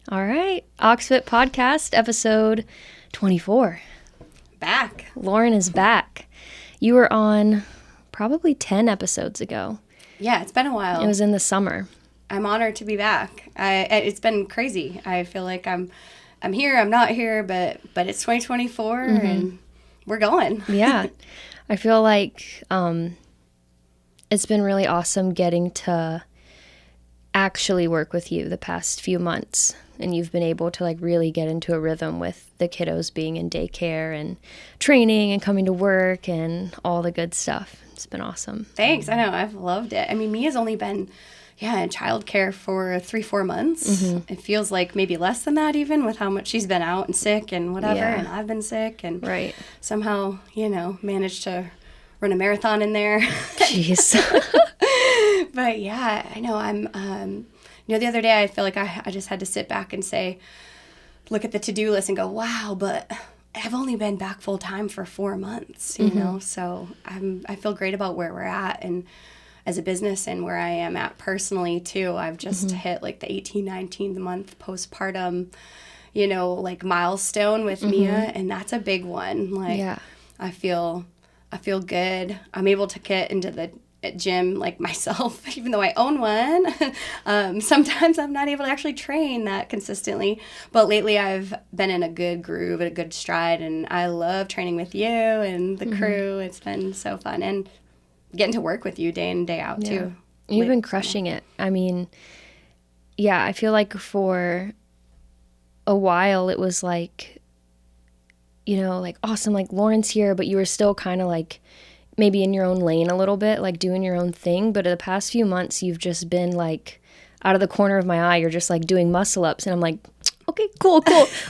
All right. OxFit podcast, episode 24. Back. Lauren is back. You were on probably 10 episodes ago. Yeah, it's been a while. It was in the summer. I'm honored to be back. It's been crazy. I feel like I'm here, I'm not here, but it's 2024 and we're going. Yeah. I feel like it's been really awesome getting to actually work with you the past few months. And you've been able to like really get into a rhythm with the kiddos being in daycare and training and coming to work and all the good stuff. It's been awesome. Thanks. I know. I've loved it. I mean, Mia's only been, in childcare for 3-4 months. It feels like maybe less than that even with how much she's been out and sick and whatever. Yeah. And I've been sick and Right. somehow, managed to run a marathon in there. Jeez. But yeah, I know the other day I feel like I just had to sit back and look at the to-do list and go, wow, but I've only been back full time for 4 months, you know? So I feel great about where we're at and as a business and where I am at personally too. I've just hit like the 19th month postpartum, like milestone with Mia, and that's a big one. Like Yeah. I feel good. I'm able to get into the gym like myself, even though I own one. Sometimes I'm not able to actually train that consistently, but lately I've been in a good groove, a good stride, and I love training with you and the crew. It's been so fun, and getting to work with you day in and day out too. You've been crushing it. I mean, yeah, I feel like for a while it was like, like awesome, like Lauren's here, but you were still kind of like maybe in your own lane a little bit, like doing your own thing. But in the past few months, you've just been like out of the corner of my eye, you're just like doing muscle ups. And I'm like, okay, cool.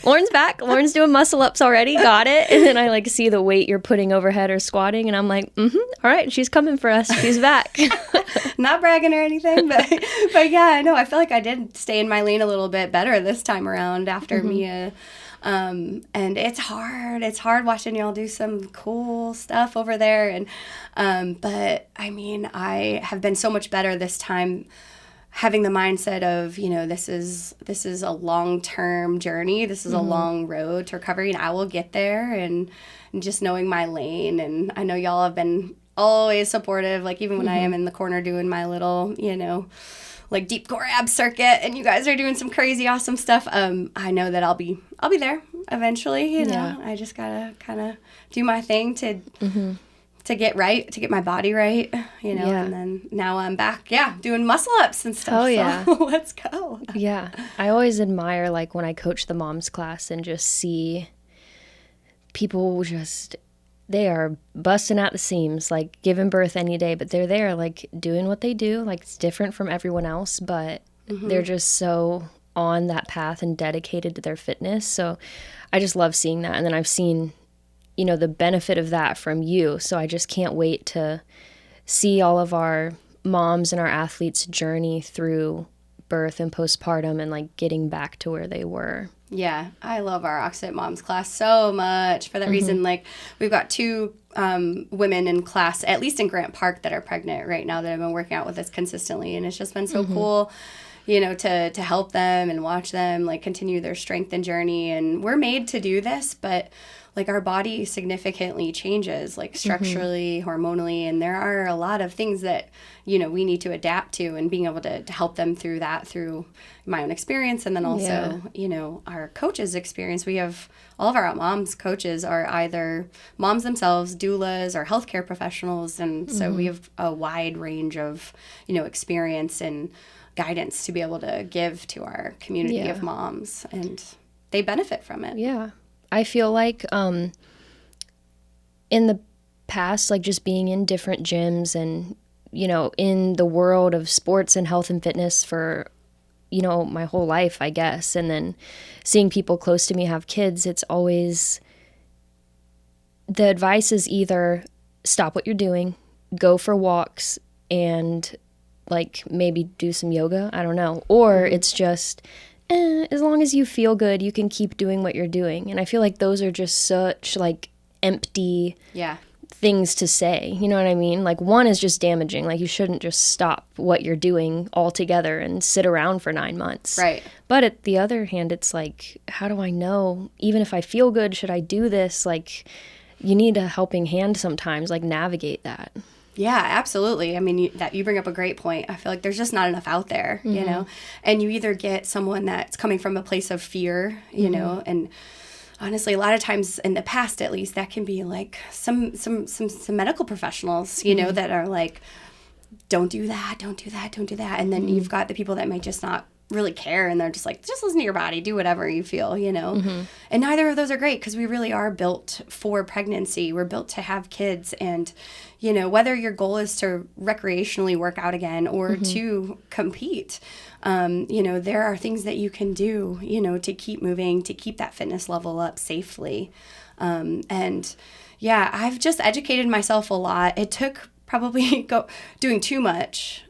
Lauren's back. Lauren's doing muscle ups already. Got it. And then I like see the weight you're putting overhead or squatting. And I'm like, all right, she's coming for us. She's back. Not bragging or anything, but yeah, I know. I feel like I did stay in my lane a little bit better this time around after Mia. And it's hard. It's hard watching y'all do some cool stuff over there. And, but I mean, I have been so much better this time having the mindset of, this is a long-term journey. This is a long road to recovery and I will get there and just knowing my lane. And I know y'all have been always supportive. Like even when I am in the corner doing my little, like deep core ab circuit and you guys are doing some crazy awesome stuff. I know that I'll be there eventually, Yeah. I just gotta kind of do my thing to get right, to get my body right, Yeah. and then now I'm back, doing muscle ups and stuff. Oh, yeah. So let's go. Yeah. I always admire like when I coach the moms class and just see people they are busting out the seams, like giving birth any day, but they're there like doing what they do. Like it's different from everyone else, but they're just so on that path and dedicated to their fitness. So I just love seeing that. And then I've seen, the benefit of that from you. So I just can't wait to see all of our moms and our athletes' journey through birth and postpartum and like getting back to where they were. Yeah, I love our OxFit Moms class so much for that reason. Like, we've got 2 women in class, at least in Grant Park, that are pregnant right now that have been working out with us consistently. And it's just been so cool, to help them and watch them, like, continue their strength and journey. And we're made to do this, but, like, our body significantly changes, like, structurally, hormonally. And there are a lot of things that, we need to adapt to, and being able to help them through that, through my own experience. And then also, our coaches' experience. We have all of our moms coaches are either moms themselves, doulas, or healthcare professionals. And so we have a wide range of, experience and guidance to be able to give to our community of moms. And they benefit from it. Yeah. I feel like in the past, like just being in different gyms and, in the world of sports and health and fitness for, my whole life, I guess. And then seeing people close to me have kids, it's always, the advice is either stop what you're doing, go for walks, and like maybe do some yoga. I don't know. Or it's just, as long as you feel good, you can keep doing what you're doing. And I feel like those are just such like empty things to say. You know what I mean? Like, one is just damaging. Like, you shouldn't just stop what you're doing altogether and sit around for 9 months. Right. But at the other hand, it's like, how do I know? Even if I feel good, should I do this? Like, you need a helping hand sometimes, like, navigate that. Yeah, absolutely. I mean, you bring up a great point. I feel like there's just not enough out there, you know, and you either get someone that's coming from a place of fear, you know, and honestly, a lot of times in the past, at least, that can be like some medical professionals, you know, that are like, don't do that, don't do that, don't do that. And then you've got the people that may just not really care, and they're just like, just listen to your body, do whatever you feel, you know. And neither of those are great, because we really are built for pregnancy. We're built to have kids, and you know, whether your goal is to recreationally work out again or to compete, you know, there are things that you can do, you know, to keep moving, to keep that fitness level up safely. And yeah, I've just educated myself a lot. It took probably doing too much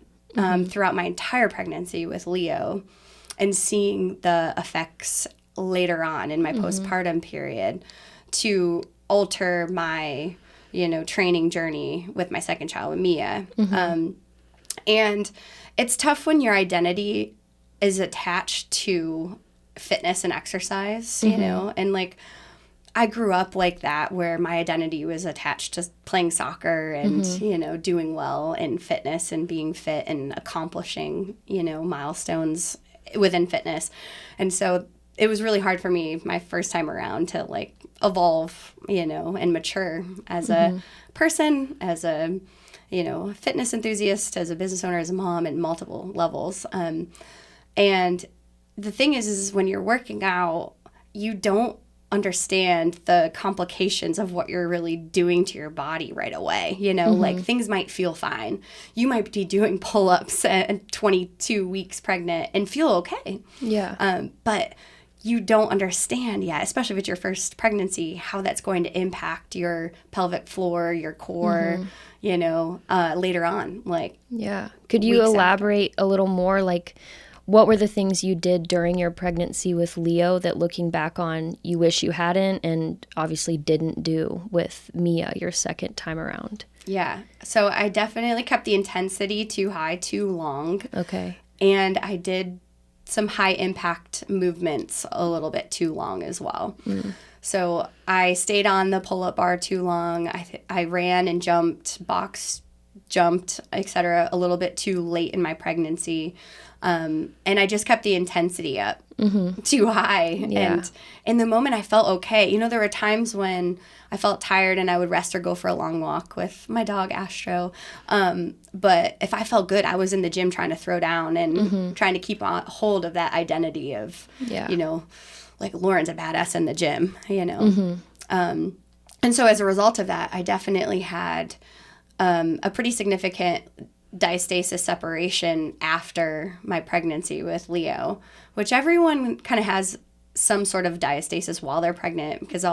throughout my entire pregnancy with Leo, and seeing the effects later on in my postpartum period to alter my, you know, training journey with my second child, with Mia. And it's tough when your identity is attached to fitness and exercise, you know, and like, I grew up like that, where my identity was attached to playing soccer and, you know, doing well in fitness and being fit and accomplishing, you know, milestones within fitness. And so it was really hard for me my first time around to like evolve, you know, and mature as a person, as a, you know, fitness enthusiast, as a business owner, as a mom, at multiple levels. And the thing is when you're working out, you don't understand the complications of what you're really doing to your body right away. You know, like things might feel fine. You might be doing pull-ups at 22 weeks pregnant and feel okay. Yeah. But you don't understand yet, especially with your first pregnancy, how that's going to impact your pelvic floor, your core, you know, later on. Like, yeah. Could you elaborate a little more? Like, what were the things you did during your pregnancy with Leo that, looking back on, you wish you hadn't, and obviously didn't do with Mia your second time around? Yeah. So I definitely kept the intensity too high, too long. Okay. And I did some high impact movements a little bit too long as well. So I stayed on the pull-up bar too long. I ran and jumped, box jumped, etc., a little bit too late in my pregnancy. And I just kept the intensity up too high. Yeah. And in the moment, I felt okay. You know, there were times when I felt tired and I would rest or go for a long walk with my dog, Astro. But if I felt good, I was in the gym trying to throw down and trying to keep on hold of that identity of, you know, like, Lauren's a badass in the gym, you know. And so as a result of that, I definitely had a pretty significant diastasis separation after my pregnancy with Leo, which everyone kind of has some sort of diastasis while they're pregnant, because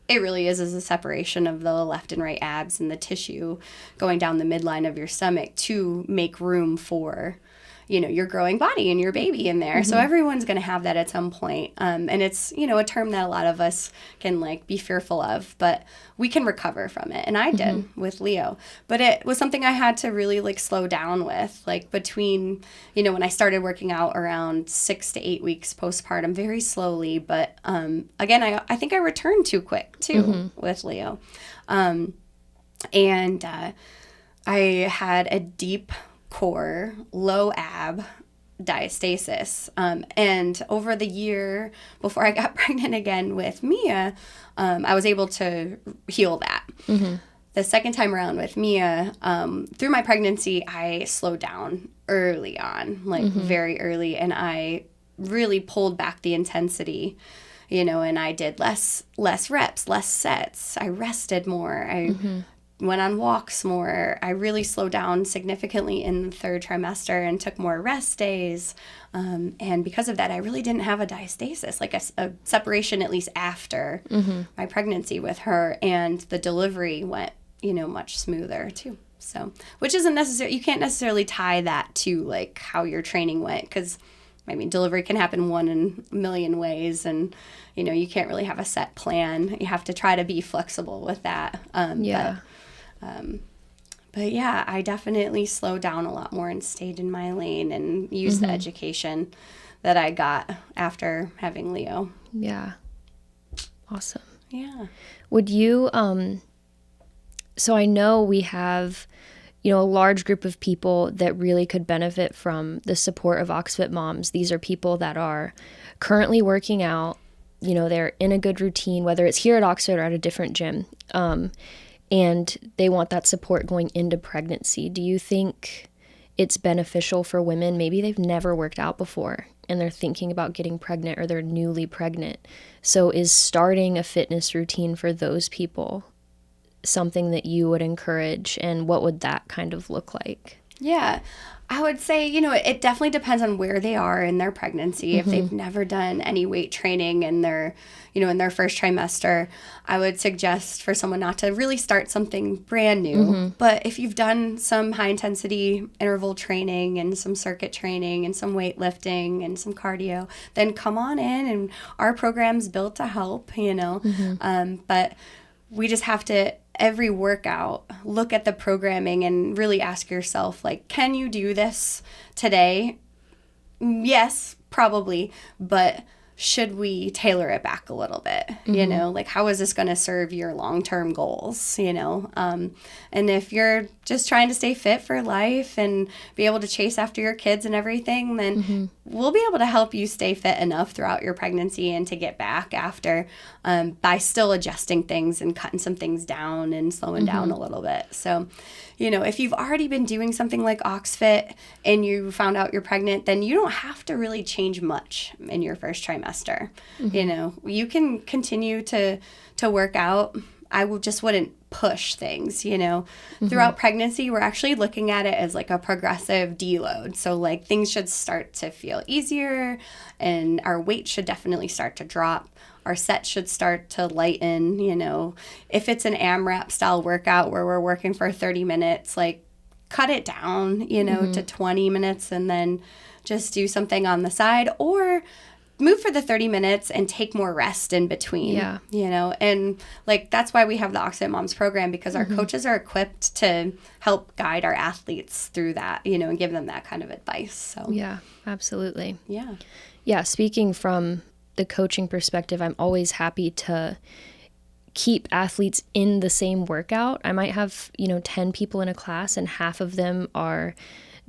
it really is a separation of the left and right abs and the tissue going down the midline of your stomach to make room for, you know, your growing body and your baby in there. So everyone's going to have that at some point. And it's, you know, a term that a lot of us can like be fearful of, but we can recover from it. And I did with Leo, but it was something I had to really like slow down with, like between, you know, when I started working out around 6 to 8 weeks postpartum, very slowly. But again, I think I returned too quick too with Leo. And I had a deep core, low ab diastasis. And over the year before I got pregnant again with Mia, I was able to heal that. The second time around with Mia, through my pregnancy, I slowed down early on, like very early, and I really pulled back the intensity, you know, and I did less reps, less sets. I rested more. I went on walks more. I really slowed down significantly in the third trimester and took more rest days. And because of that, I really didn't have a diastasis, like a separation, at least after my pregnancy with her. And the delivery went, you know, much smoother too. So, which isn't necessary. You can't necessarily tie that to like how your training went, because I mean, delivery can happen one in a million ways, and you know, you can't really have a set plan. You have to try to be flexible with that. Yeah. But yeah, I definitely slowed down a lot more and stayed in my lane and used the education that I got after having Leo. Yeah. Awesome. Yeah. Would you, so I know we have, a large group of people that really could benefit from the support of OxFit Moms. These are people that are currently working out, they're in a good routine, whether it's here at OxFit or at a different gym. And they want that support going into pregnancy. Do you think it's beneficial for women? Maybe they've never worked out before and they're thinking about getting pregnant or they're newly pregnant. So is starting a fitness routine for those people something that you would encourage, and what would that kind of look like? Yeah. I would say, it definitely depends on where they are in their pregnancy. If they've never done any weight training in their, in their first trimester, I would suggest for someone not to really start something brand new. But if you've done some high intensity interval training and some circuit training and some weightlifting and some cardio, then come on in, and our program's built to help, but we just have to, every workout, look at the programming and really ask yourself, like, can you do this today? Yes, probably, but should we tailor it back a little bit? Like, how is this going to serve your long-term goals? And if you're just trying to stay fit for life and be able to chase after your kids and everything, then we'll be able to help you stay fit enough throughout your pregnancy and to get back after, by still adjusting things and cutting some things down and slowing down a little bit. So, if you've already been doing something like OxFit and you found out you're pregnant, then you don't have to really change much in your first trimester. You can continue to work out. I wouldn't push things, Throughout pregnancy, we're actually looking at it as like a progressive deload. So like things should start to feel easier and our weight should definitely start to drop. Our set should start to lighten, If it's an AMRAP style workout where we're working for 30 minutes, like cut it down, to 20 minutes and then just do something on the side, or move for the 30 minutes and take more rest in between. Yeah. And like that's why we have the OxFit Moms program, because our coaches are equipped to help guide our athletes through that, and give them that kind of advice. So yeah, absolutely. Yeah. Speaking from the coaching perspective, I'm always happy to keep athletes in the same workout. I might have, 10 people in a class and half of them are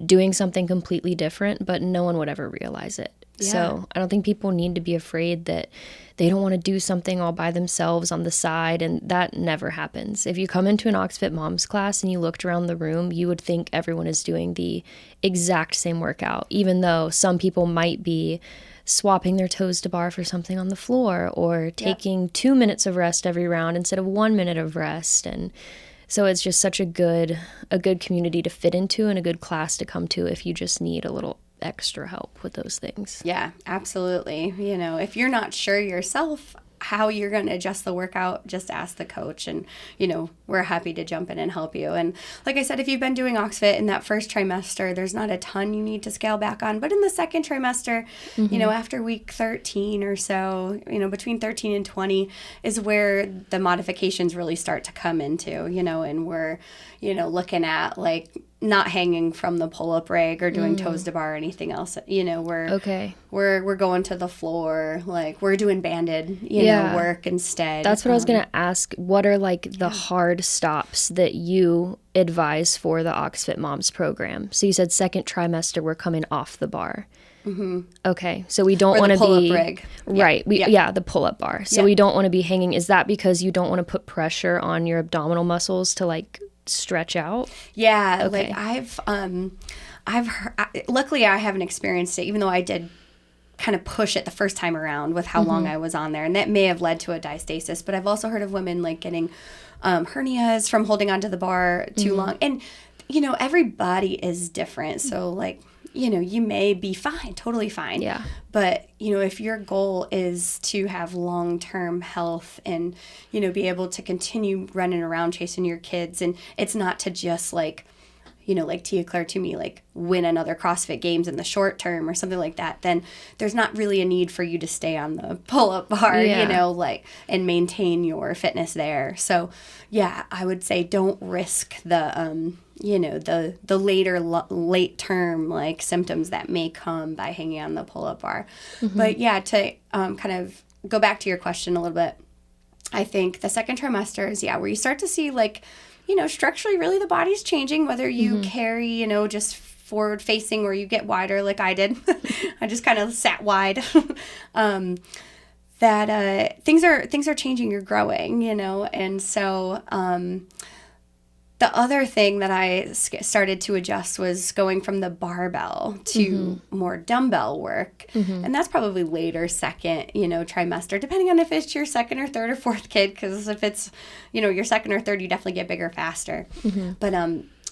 doing something completely different, but no one would ever realize it. Yeah. So I don't think people need to be afraid that they don't want to do something all by themselves on the side, and that never happens. If you come into an OxFit Moms class and you looked around the room, you would think everyone is doing the exact same workout, even though some people might be swapping their toes to bar for something on the floor or taking 2 minutes of rest every round instead of 1 minute of rest. And so it's just such a good community to fit into and a good class to come to if you just need a little extra help with those things. Yeah, absolutely. If you're not sure yourself how you're going to adjust the workout, just ask the coach, and we're happy to jump in and help you. And like I said, if you've been doing OxFit in that first trimester, there's not a ton you need to scale back on, but in the second trimester, after week 13 or so, between 13 and 20 is where the modifications really start to come into, and we're looking at like not hanging from the pull-up rig or doing toes to bar or anything else. We're going to the floor, like we're doing banded, work instead. That's what I was going to ask. What are like the hard stops that you advise for the OxFit Moms program? So you said second trimester, we're coming off the bar. Okay, so we don't want to be pull-up rig. Right. The pull-up bar. So we don't want to be hanging. Is that because you don't want to put pressure on your abdominal muscles to like stretch out? Yeah. Okay. Like I've heard, luckily I haven't experienced it, even though I did kind of push it the first time around with how long I was on there, and that may have led to a diastasis. But I've also heard of women like getting hernias from holding onto the bar too long. And everybody is different, so like you may be fine, totally fine. Yeah. But, if your goal is to have long-term health and, be able to continue running around chasing your kids, and it's not to just like, like Tia Claire Toomey, like win another CrossFit Games in the short term or something like that, then there's not really a need for you to stay on the pull-up bar, like, and maintain your fitness there. So yeah, I would say don't risk the, the late term like symptoms that may come by hanging on the pull-up bar. But yeah, to kind of go back to your question a little bit, I think the second trimester is, where you start to see like, structurally really the body's changing, whether you carry, just forward facing or you get wider like I did. I just kind of sat wide. That things are changing, you're growing, and so the other thing that I started to adjust was going from the barbell to more dumbbell work. And that's probably later second, trimester, depending on if it's your second or third or fourth kid. Because if it's, your second or third, you definitely get bigger faster. But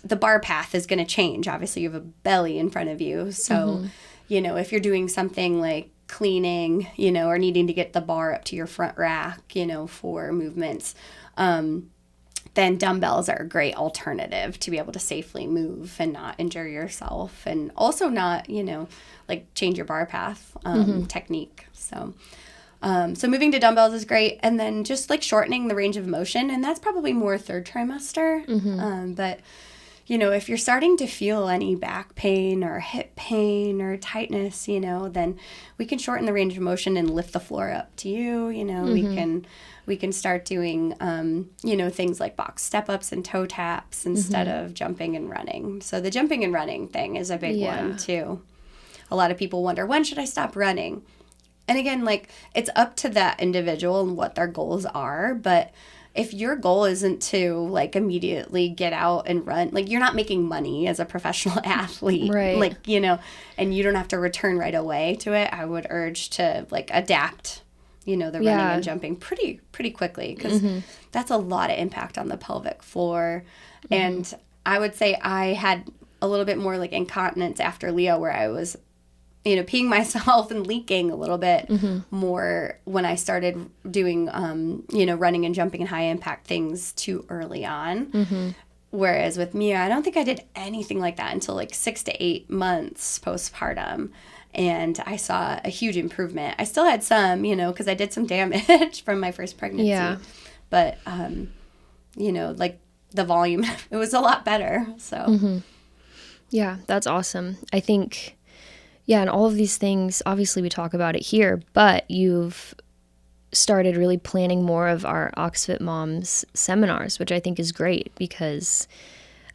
the bar path is going to change. Obviously, you have a belly in front of you. So, if you're doing something like cleaning, or needing to get the bar up to your front rack, for movements, then dumbbells are a great alternative to be able to safely move and not injure yourself, and also not, like change your bar path technique. So moving to dumbbells is great. And then just like shortening the range of motion, and that's probably more third trimester. But, if you're starting to feel any back pain or hip pain or tightness, then we can shorten the range of motion and lift the floor up to you. We can start doing, things like box step-ups and toe taps instead of jumping and running. So the jumping and running thing is a big one, too. A lot of people wonder, when should I stop running? And again, like, it's up to that individual and what their goals are. But if your goal isn't to, like, immediately get out and run, like, you're not making money as a professional athlete. Right. Like, and you don't have to return right away to it. I would urge to, like, adapt the running and jumping pretty quickly, because that's a lot of impact on the pelvic floor. And I would say I had a little bit more like incontinence after Leo, where I was, peeing myself and leaking a little bit more when I started doing, running and jumping and high impact things too early on. Whereas with Mia, I don't think I did anything like that until like 6 to 8 months postpartum. And I saw a huge improvement. I still had some, because I did some damage from my first pregnancy. Yeah. But, like the volume, it was a lot better. So. Yeah, that's awesome. I think, and all of these things, obviously we talk about it here, but you've started really planning more of our OxFit Moms seminars, which I think is great, because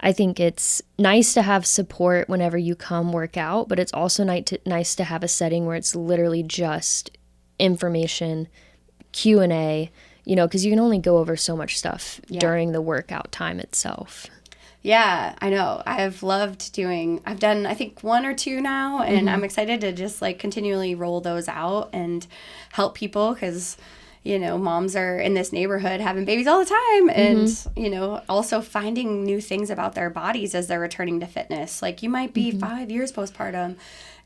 I think it's nice to have support whenever you come work out, but it's also nice to have a setting where it's literally just information, Q&A, because you can only go over so much stuff during the workout time itself. Yeah, I know. I've done, I think, 1 or 2 now, and I'm excited to just like continually roll those out and help people, because moms are in this neighborhood having babies all the time, and, also finding new things about their bodies as they're returning to fitness. Like, you might be 5 years postpartum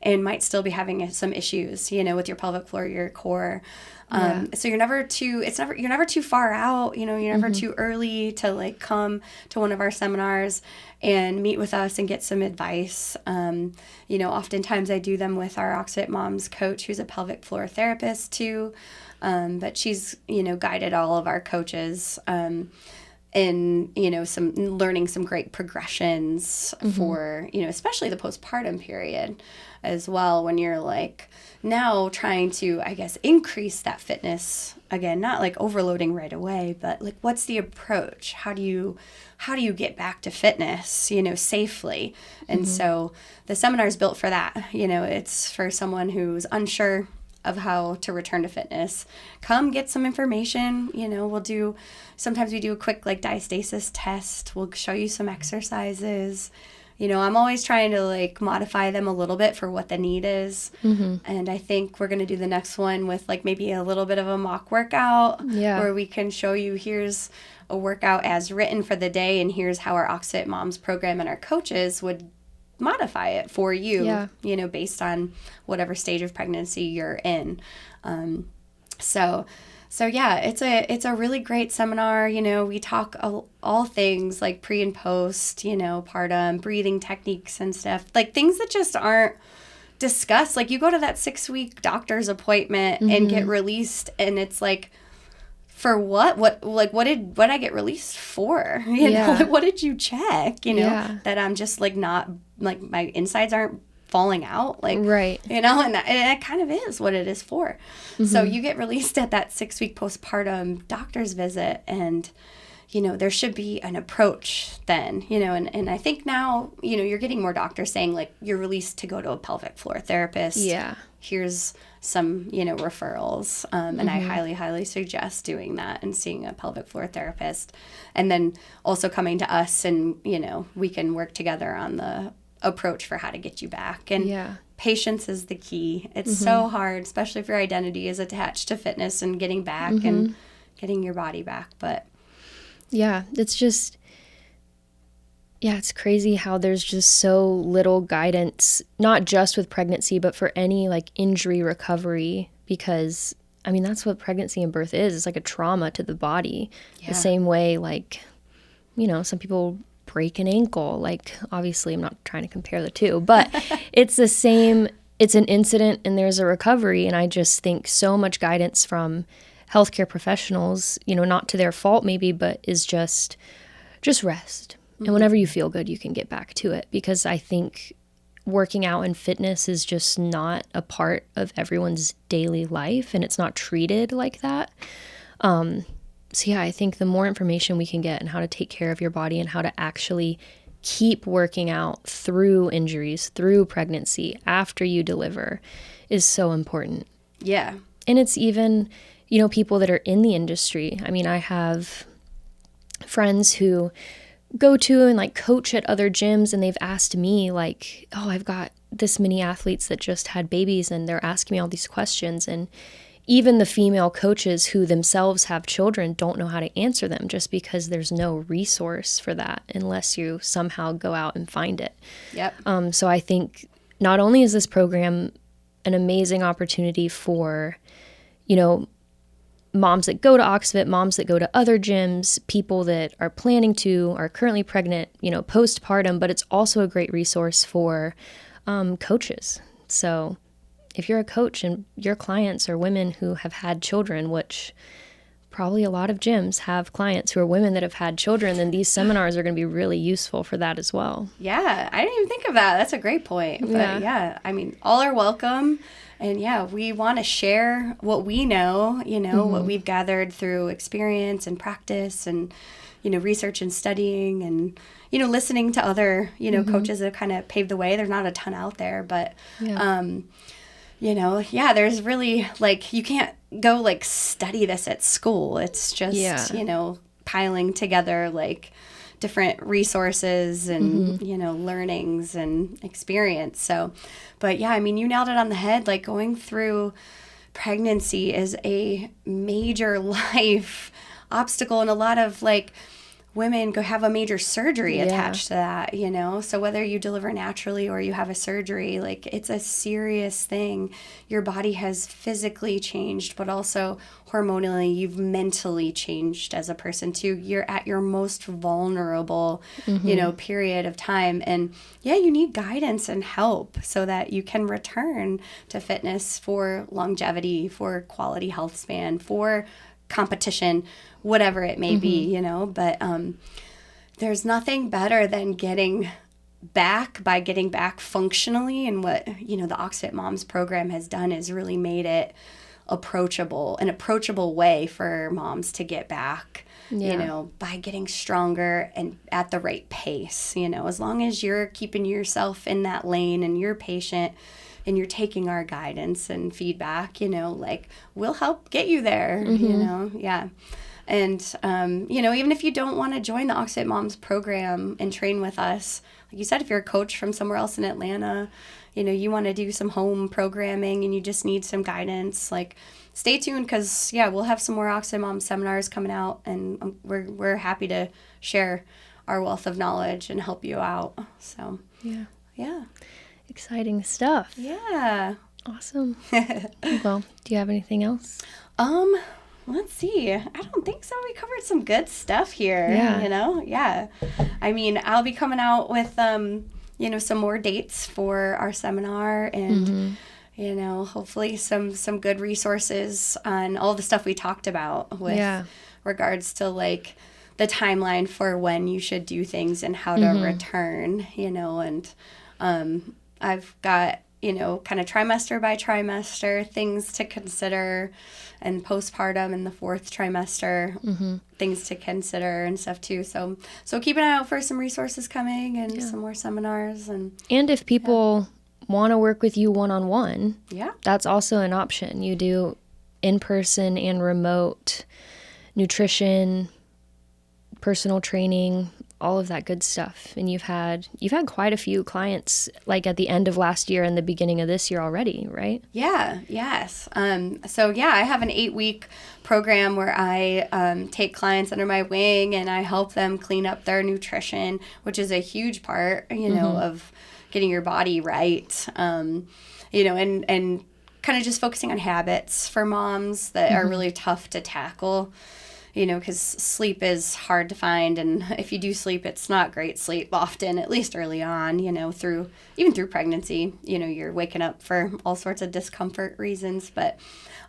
and might still be having some issues, with your pelvic floor, your core. So you're never too far out, you're never too early to like come to one of our seminars and meet with us and get some advice. Oftentimes I do them with our OxFit Moms coach, who's a pelvic floor therapist too. But she's, guided all of our coaches, in, learning some great progressions for, especially the postpartum period as well, when you're like now trying to, I guess, increase that fitness again, not like overloading right away, but like, what's the approach? How do you get back to fitness, safely? And so the seminar is built for that. It's for someone who's unsure of how to return to fitness. Come get some information. Sometimes we do a quick like diastasis test. We'll show you some exercises. I'm always trying to like modify them a little bit for what the need is. And I think we're going to do the next one with like maybe a little bit of a mock workout, where we can show you, here's a workout as written for the day, and here's how our OxFit Moms program and our coaches would modify it for you, based on whatever stage of pregnancy you're in. So yeah, it's a really great seminar. We talk all things like pre and post, partum, breathing techniques and stuff, like things that just aren't discussed. Like you go to that 6-week doctor's appointment and get released, and it's like, for what? What did I get released for? Like, what did you check? That I'm just like not, like my insides aren't falling out, like, right. And that kind of is what it is for. So you get released at that 6-week postpartum doctor's visit, and there should be an approach then, and I think now, you're getting more doctors saying like you're released to go to a pelvic floor therapist. Yeah. Here's some, referrals. And I highly, highly suggest doing that and seeing a pelvic floor therapist, and then also coming to us, and, we can work together on the approach for how to get you back. And patience is the key. It's so hard, especially if your identity is attached to fitness and getting back and getting your body back. But yeah, it's crazy how there's just so little guidance, not just with pregnancy, but for any like injury recovery, because I mean, that's what pregnancy and birth is. It's like a trauma to the body. The same way, like, some people break an ankle. Like, obviously, I'm not trying to compare the two, but it's the same. It's an incident and there's a recovery. And I just think so much guidance from healthcare professionals, not to their fault maybe, but is just rest. And whenever you feel good, you can get back to it, because I think working out and fitness is just not a part of everyone's daily life, and it's not treated like that. So yeah, I think the more information we can get on how to take care of your body and how to actually keep working out through injuries, through pregnancy, after you deliver, is so important. Yeah. And it's even, people that are in the industry. I mean, I have friends who go to and like coach at other gyms, and they've asked me like, oh, I've got this many athletes that just had babies, and they're asking me all these questions. And even the female coaches who themselves have children don't know how to answer them, just because there's no resource for that unless you somehow go out and find it. Yep. So I think not only is this program an amazing opportunity for, moms that go to OxFit, moms that go to other gyms, people that are planning to, are currently pregnant, postpartum, but it's also a great resource for coaches. So if you're a coach and your clients are women who have had children, which probably a lot of gyms have clients who are women that have had children, then these seminars are going to be really useful for that as well. Yeah, I didn't even think of that. That's a great point. But yeah, I mean, all are welcome. And yeah, we want to share what we know, what we've gathered through experience and practice and, research and studying and, listening to other, coaches that kind of paved the way. There's not a ton out there, but, there's really like, you can't go like study this at school. It's just, piling together like different resources and, learnings and experience. So, but yeah, I mean, you nailed it on the head. Like going through pregnancy is a major life obstacle, and a lot of like women go have a major surgery attached to that, so whether you deliver naturally or you have a surgery, like it's a serious thing. Your body has physically changed, but also hormonally, you've mentally changed as a person too. You're at your most vulnerable, period of time. And yeah, you need guidance and help so that you can return to fitness for longevity, for quality health span, for competition, whatever it may be, but there's nothing better than getting back functionally. And what, the OxFit Moms program has done is really made it an approachable way for moms to get back, by getting stronger and at the right pace, as long as you're keeping yourself in that lane and you're patient and you're taking our guidance and feedback, like we'll help get you there, yeah. And, even if you don't want to join the OxFit Moms program and train with us, like you said, if you're a coach from somewhere else in Atlanta, you want to do some home programming and you just need some guidance, like stay tuned, because we'll have some more OxFit Moms seminars coming out, and we're happy to share our wealth of knowledge and help you out. So, yeah. Exciting stuff. Yeah. Awesome. Well, do you have anything else? Let's see. I don't think so. We covered some good stuff here. Yeah. You know? Yeah. I mean, I'll be coming out with, some more dates for our seminar and, hopefully some good resources on all the stuff we talked about with regards to like the timeline for when you should do things and how to return, and I've got, kind of trimester by trimester things to consider, and postpartum in the 4th trimester, things to consider and stuff too. So keep an eye out for some resources coming and some more seminars. And if people want to work with you one-on-one, yeah, that's also an option. You do in-person and remote nutrition, personal training, all of that good stuff. And you've had quite a few clients like at the end of last year and the beginning of this year already, right? Yeah, yes. I have an 8-week program where I take clients under my wing and I help them clean up their nutrition, which is a huge part, of getting your body right. And kind of just focusing on habits for moms that are really tough to tackle. Because sleep is hard to find, and if you do sleep, it's not great sleep often, at least early on, through pregnancy, you're waking up for all sorts of discomfort reasons. But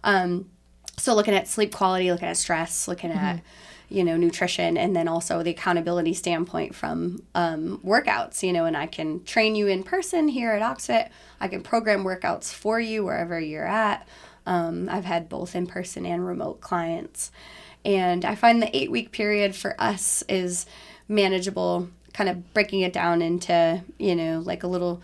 so looking at sleep quality, looking at stress, looking at, nutrition, and then also the accountability standpoint from workouts, and I can train you in person here at OxFit. I can program workouts for you wherever you're at. I've had both in-person and remote clients. And I find the 8-week period for us is manageable, kind of breaking it down into, like a little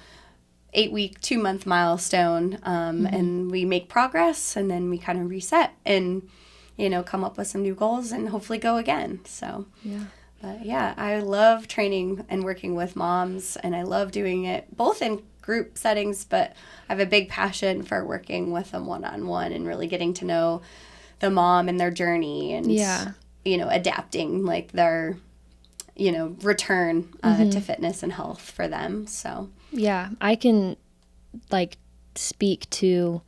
8-week, 2-month milestone. And we make progress and then we kind of reset and, come up with some new goals and hopefully go again. So, yeah. But yeah, I love training and working with moms, and I love doing it both in group settings, but I have a big passion for working with them one-on-one and really getting to know the mom and their journey and, adapting like their, return to fitness and health for them. So, yeah, I can like speak to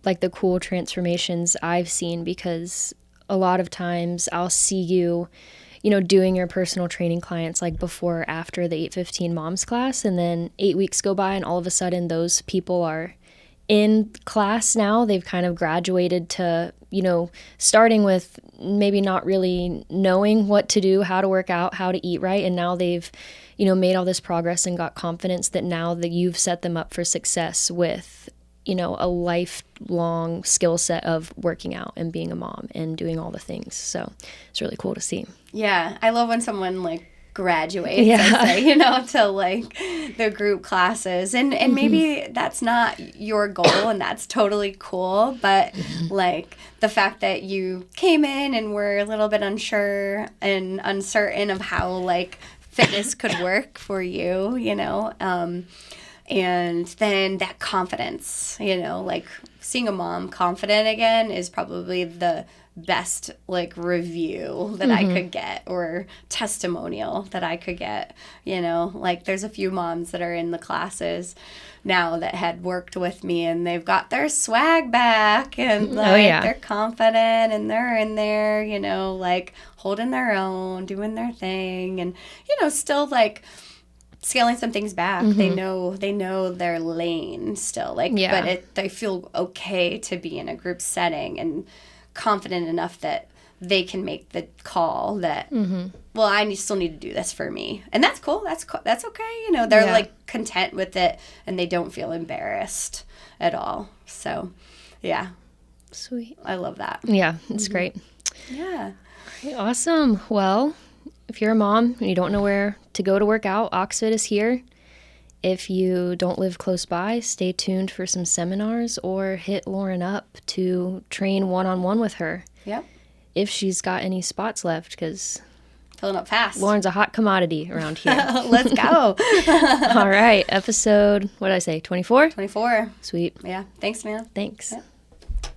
like the cool transformations I've seen, because a lot of times I'll see you, doing your personal training clients like before or after the 8:15 moms class. And then 8 weeks go by and all of a sudden those people are in class now. They've kind of graduated to, starting with maybe not really knowing what to do, how to work out, how to eat right. And now they've, made all this progress and got confidence that now that you've set them up for success with, a lifelong skill set of working out and being a mom and doing all the things. So it's really cool to see. Yeah. I love when someone like graduates, I say, to like the group classes, and maybe that's not your goal, and that's totally cool, but like the fact that you came in and were a little bit unsure and uncertain of how like fitness could work for you, and then that confidence, like seeing a mom confident again is probably the best like review that I could get, or testimonial that I could get, like there's a few moms that are in the classes now that had worked with me and they've got their swag back and like they're confident and they're in there, like holding their own, doing their thing, and still like scaling some things back. They know their lane still, like, but they feel okay to be in a group setting and confident enough that they can make the call that, well, I still need to do this for me. And that's cool. That's okay. They're like content with it and they don't feel embarrassed at all. So, yeah. Sweet. I love that. Yeah, it's great. Yeah. Okay, awesome. Well, if you're a mom and you don't know where to go to work out, OxFit is here. If you don't live close by, stay tuned for some seminars or hit Lauren up to train one-on-one with her. Yep. If she's got any spots left, because filling up fast. Lauren's a hot commodity around here. Let's go. All right. Episode, what did I say, 24? 24. Sweet. Yeah. Thanks, man. Thanks. Yep.